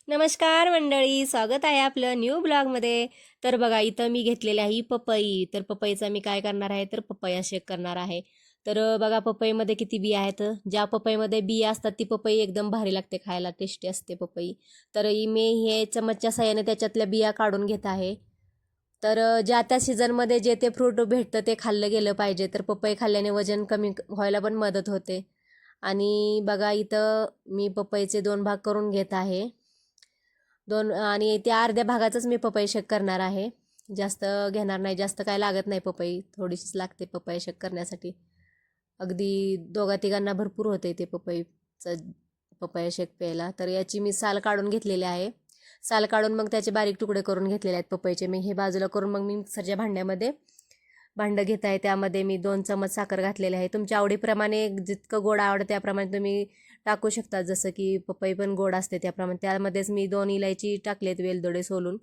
नमस्कार मंडळी, स्वागत आहे आपलं न्यू ब्लॉगमध्ये. तर बघा इथं मी घेतलेली आहे ही पपई. तर पपईचा मी काय करणार आहे तर पपया शेक करणार आहे. तर बघा पपईमध्ये किती बिया आहेत. ज्या पपईमध्ये बिया असतात ती पपई एकदम भारी लागते खायला, टेस्टी असते पपई. तर मी हे चमचच्या साहाय्याने त्याच्यातल्या बिया काढून घेत आहे. तर ज्या त्या सीझनमध्ये जे ते फ्रूट भेटतं ते खाल्लं गेलं पाहिजे. तर पपई खाल्ल्याने वजन कमी व्हायला पण मदत होते. आणि बघा इथं मी पपईचे 2 भाग करून घेत आहे. आणि त्या अर्ध्या भागाचंच मी पपई शेक करणार आहे. जास्त घेणार नाही, जास्त काय लागत नाही पपई, थोडीशीच लागते पपई शेक करण्यासाठी. अगदी दोघा तिघांना भरपूर होते ते पपई शेक प्यायला. तर याची मी साल काढून घेतलेली आहे. साल काढून मग त्याचे बारीक तुकडे करून घेतलेले आहेत पपईचे. मी हे बाजूला करून मग मी मिक्सरच्या भांडं घेत आहे. त्यामध्ये मी 2 चमच साखर घातलेली आहे. तुमच्या आवडीप्रमाणे जितकं गोड आवडतं त्याप्रमाणे तुम्ही टाकू शकता. जसं की पपई पण गोड असते त्याप्रमाणे. त्यामध्येच मी 2 इलायची टाकलेत वेलदोडे सोलून.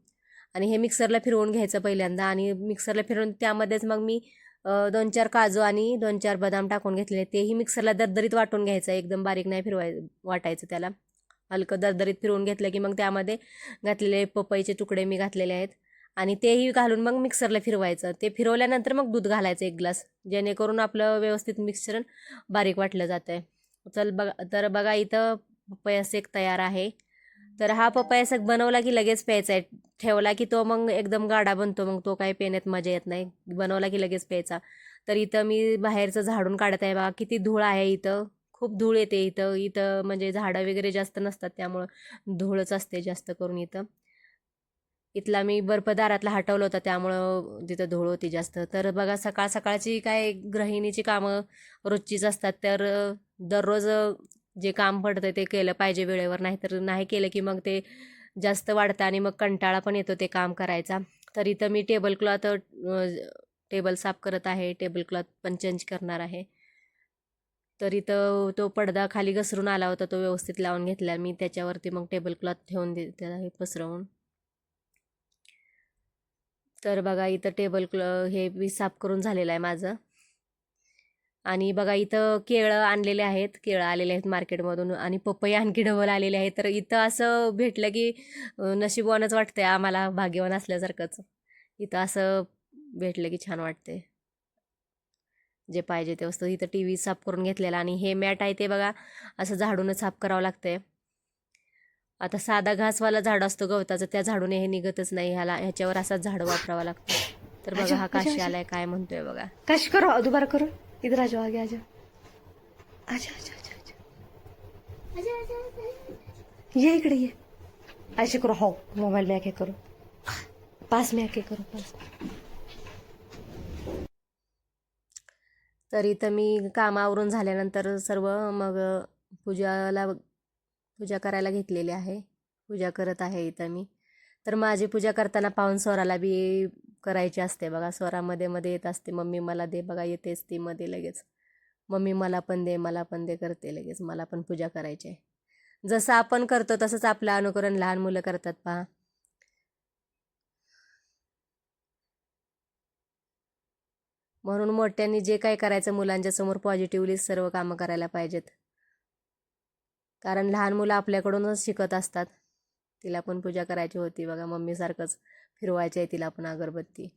आणि हे मिक्सरला फिरवून घ्यायचं पहिल्यांदा. आणि मिक्सरला फिरवून त्यामध्येच मग मी 2-4 काजू आणि 2-4 बदाम टाकून घेतलेले. तेही मिक्सरला दरदरीत वाटून घ्यायचं, एकदम बारीक नाही वाटायचं त्याला. हलकं दरदरीत फिरवून घेतलं की मग त्यामध्ये घातलेले पपईचे तुकडे मी घातलेले आहेत. आणि तेही घालून मग मिक्सरला फिरवायचं. ते फिरवल्यानंतर मग दूध घालायचं 1 ग्लास, जेणेकरून आपलं व्यवस्थित मिक्सर बारीक वाटलं जातं आहे. तर बघा इथं पपया शेक तयार आहे. तर हा पपया शेक बनवला की लगेच प्यायचा आहे. ठेवला की तो मग एकदम गाढा बनतो, मग तो काही पिण्यात मजा येत नाही. बनवला की लगेच प्यायचा. तर इथं मी बाहेरचं झाडून काढत आहे. बघा किती धूळ आहे इथं, खूप धूळ येते इथं. इथं म्हणजे झाडं वगैरे जास्त नसतात त्यामुळं धूळच असते जास्त करून इथं. इथला मी बर्फ दारातला हटवलं होतं त्यामुळं तिथं धूळ होती जास्त. तर बघा सकाळ सकाळची काय गृहिणीची कामं रोजचीच असतात. तर दररोज जे काम पडतं ते केलं पाहिजे वेळेवर. नाहीतर नाही केलं की मग ते जास्त वाढतं आणि मग कंटाळा पण येतो ते काम करायचा. तर इथं मी टेबल साफ करत आहे. टेबल क्लॉथ पण चेंज करणार आहे. तर इथं तो पडदा खाली घसरून आला होता, तो व्यवस्थित लावून घेतला मी. त्याच्यावरती मग टेबल क्लॉथ ठेवून देते आहे पसरवून. तर बघा इथं हे मी साफ करून झालेलं आहे माझं. आणि बघा इथं केळं आणलेले आहेत, केळं आलेले आहेत मार्केटमधून. आणि पपई आणखी डबल आलेले आहे. तर इथं असं भेटलं की नशीबवानच वाटतंय आम्हाला, भाग्यवान असल्यासारखंच. इथं असं भेटलं की छान वाटते, जे पाहिजे ते वस्तू. इथं TV साफ करून घेतलेला. आणि हे मॅट आहे ते बघा असं झाडूनच साफ करावं लागतंय. आता साधा घासवाला झाड असतो गवताचं, त्या झाडूने हे निघतच नाही. ह्याच्यावर असाच झाडू वापरावा लागतो. तर बघा हा काशी आलाय, काय म्हणतोय बघा. काश करो दोबारा करो. इधर आ जाओ, आगे आ जाओ. आजा आजा आजा आजा. ये इकडे ये. ऐसे करो. हो मोबाइल में आके करो. पास में आके करो. पास. तर इथं मी कामावरून झाल्यानंतर सर्व मग पूजा करायला घेतलेली आहे. पूजा करत आहे इथं मी. तर माझी पूजा करताना पाहून स्वराला बी करायची असते बघा. स्वरामध्ये मध्ये येत असते, मम्मी मला दे. बघा येतेच ती मध्ये लगेच, मम्मी मला पण दे, मला पण दे करते लगेच. मला पण पूजा करायची आहे. जसं आपण करतो तसंच आपलं अनुकरण लहान मुलं करतात पहा. म्हणून मोठ्यांनी जे काय करायचं मुलांच्या समोर पॉझिटिव्हली सर्व कामं करायला पाहिजेत. कारण लहान मुलं आपल्याकडूनच शिकत असतात. तिला पण पूजा करायची होती बघा, मम्मीसारखंच फिरवायची आहे तिला पण अगरबत्ती.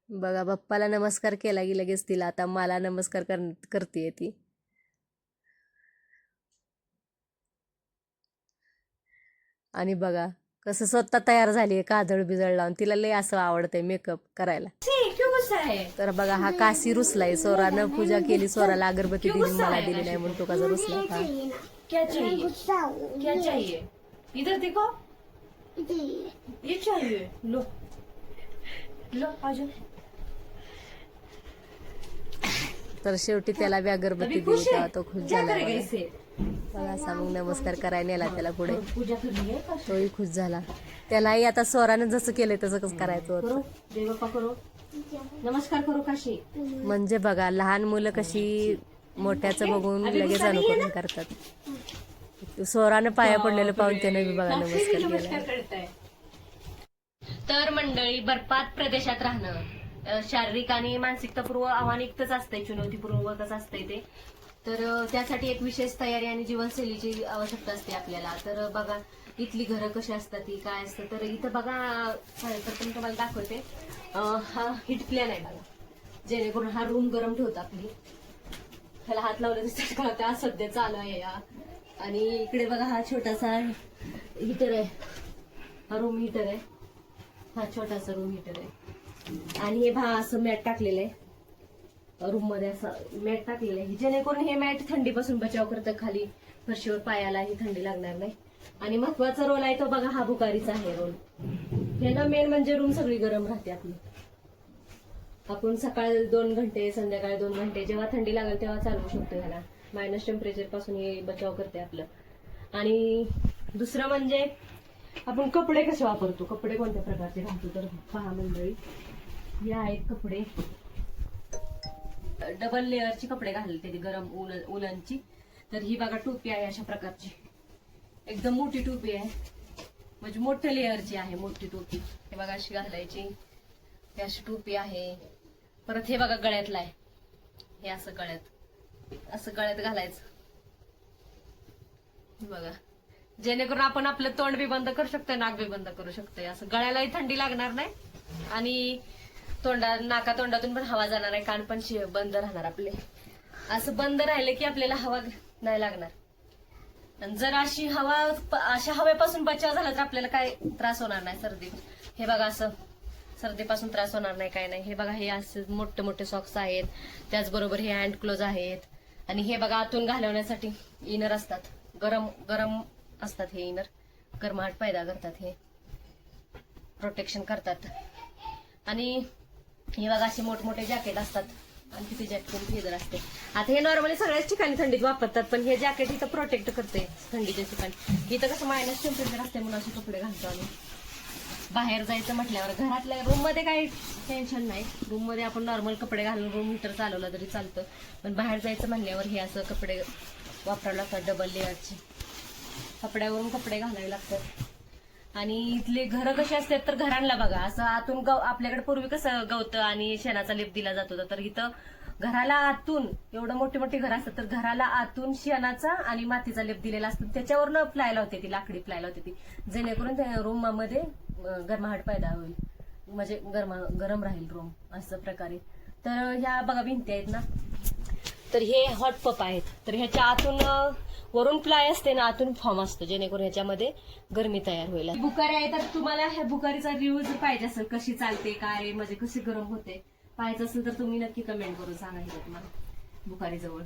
बघा बाप्पाला नमस्कार केला की लगेच तिला आता मला नमस्कार करते ती. आणि बघा कसं स्वतः तयार झाली आहे, काजळ बिजळ लावून. तिला लय असं आवडतंय मेकअप करायला. तर बघा हा काशी रुसलाय. स्वरानं पूजा केली, स्वराला अगरबत्ती दिली, मला दिली नाही म्हणून तो कसा रुसला का. क्या चाहिए? क्या चाहिए? इधर देखो. ये चाहिए. लो लो आ जाओ. तर शेवटी त्याला बी अगरबत्ती दिली तेव्हा तो खुश झाला बघा. असा मग नमस्कार करायला नेला त्याला पुढे, तोही खुश झाला. त्यालाही आता स्वरानं जसं केलंय तसंच करायचं होतं. नमस्कार करो काशी. म्हणजे बघा लहान मुलं कशी मोठ्याचं बघून लगेच अनुकरण करतात. स्वरानं पाया पडलेलं पाहून त्यानं बी बघा नमस्कार केला. तर मंडळी बर्फात प्रदेशात राहणं शारीरिक आणि मानसिकतापूर्व आव्हानिकच असतंय, चुनौतीपूर्वकच असतंय ते. तर त्यासाठी एक विशेष तयारी आणि जीवनशैलीची आवश्यकता असते आपल्याला. तर बघा इथली घरं कशी असतात, ती काय असतं. तर इथं बघा तर मी तुम्हाला दाखवते. हा हीट प्लॅन आहे बघा, जेणेकरून हा रूम गरम ठेवतो आपली. ह्याला हात लावल्याचा कळतं, आज सध्या चालू आहे या. आणि इकडे बघा हा छोटासा हीटर आहे, हा रूम हीटर आहे, हा छोटासा रूम हीटर आहे. आणि हे असं मॅट टाकलेलं आहे रूम मध्ये, असं मॅट टाकलेलं आहे जेणेकरून हे मॅट थंडीपासून बचाव करतं. खाली फरशीवर पायालाही थंडी लागणार नाही. आणि महत्वाचा रोल आहे तो बघा हा भुकारीचा आहे रोल. हे ना मेन म्हणजे रूम सगळी गरम राहते आपली. आपण सकाळी 2 घंटे, संध्याकाळी 2 घंटे जेव्हा थंडी लागेल तेव्हा चालवू शकतो. ह्याला मायनस टेम्परेचर पासून हे बचाव करते आपलं. आणि दुसरं म्हणजे आपण कपडे कसे वापरतो, कपडे कोणत्या प्रकारचे घालतो. तर पहा मंडळी, हे आहेत कपडे, डबल लेअरची कपडे घालते ती गरम उलनची. तर ही बघा टोपी आहे अशा प्रकारची, एकदम मोठी टोपी आहे, म्हणजे मोठ्या लेअरची आहे मोठी टोपी. हे बघा अशी घालायची, ही अशी टोपी आहे. परत हे बघा गळ्यातलं आहे, हे असं गळ्यात घालायचं बघा, जेणेकरून आपण आपलं तोंड बी बंद करू शकतोय, नाक बी बंद करू शकतोय. असं गळ्यालाही थंडी लागणार नाही आणि नाका-तोंडातून पण हवा जाणार आहे, कान पण बंद राहणार आपले. असं बंद राहिले की आपल्याला हवा नाही लागणार. आणि जर अशा हवेपासून बचाव झाला तर आपल्याला काय त्रास होणार नाही. सर्दी, हे बघा असं सर्दीपासून त्रास होणार नाही, काय नाही. हे बघा हे असे मोठे मोठे सॉक्स आहेत, त्याचबरोबर हे हँड क्लोज आहेत. आणि हे बघा आतून घालवण्यासाठी इनर असतात, गरम असतात. हे इनर गरमाहट पैदा करतात, हे प्रोटेक्शन करतात. आणि हे बघा असे मोठमोठे जॅकेट असतात, आणि तिथे जॅकेट फेदर असते. आता हे नॉर्मली सगळ्याच ठिकाणी थंडीत वापरतात, पण हे जॅकेट इथं प्रोटेक्ट करते थंडीच्या ठिकाणी. इथं कसं मायनस टेम्परेचर असते म्हणून असे कपडे घालतो आम्ही. बाहेर जायचं म्हटल्यावर घरातल्या रूम मध्ये काही टेन्शन नाही, रूम मध्ये आपण नॉर्मल कपडे घालून रूम हीटर चालवला तरी चालतं. पण बाहेर जायचं म्हणल्यावर हे असं कपडे वापरावे लागतात, डबल लेअरचे कपड्यावरून कपडे घालावे लागतात. आणि इथले घरं कशी असतात तर घरांना बघा असं आतून आपल्याकडे पूर्वी कसं गवतं आणि शेणाचा लेप दिला जात होता, तर इथं घराला आतून एवढं मोठी मोठी घरं असतात, तर घराला आतून शेणाचा आणि मातीचा लेप दिलेला असतो. त्याच्यावरनं प्लाय लावते ती, लाकडी प्लाय लावते ती, जेणेकरून त्या रूममध्ये गरमाहट पैदा होईल, म्हणजे गरम राहील रूम असं प्रकारे. तर ह्या बघा भिंती आहेत ना, तर हे हॉट पप आहेत. तर ह्याच्या आतून वरून प्लाय असते ना, आतून फॉर्म असतो, जेणेकरून ह्याच्यामध्ये गरमी तयार होईल. बुखारी आहे, तर तुम्हाला ह्या बुखारीचा रिव्ह्यू जर पाहिजे असेल, कशी चालते काय, म्हणजे कशी गरम होते पाहायचं असेल, तर तुम्ही नक्की कमेंट करून सांगा तुम्हाला. बुखारी जवळ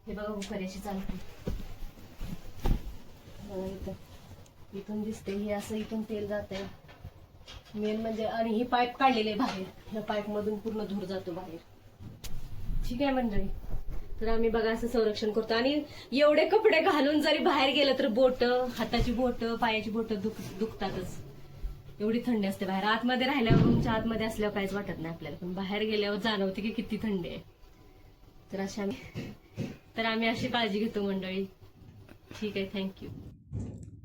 हे बघा बुखारी अशी चालते, इथून दिसते हे असं, इथून तेल जाते मेन म्हणजे. आणि ही पाईप काढलेले बाहेर, ह्या पाईप मधून पूर्ण धूर जातो बाहेर. ठीक आहे मंडळी, तर आम्ही बघा असं संरक्षण करतो. आणि एवढे कपडे घालून जरी बाहेर गेलं तर हाताची बोट, पायाची बोट दुखतातच, एवढी थंडी असते बाहेर. आतमध्ये राहिल्यावर, रूमच्या आतमध्ये असल्यावर काहीच वाटत नाही आपल्याला, पण बाहेर गेल्यावर जाणवते की किती थंडी आहे. तर आम्ही अशी काळजी घेतो मंडळी. ठीक आहे, थँक्यू.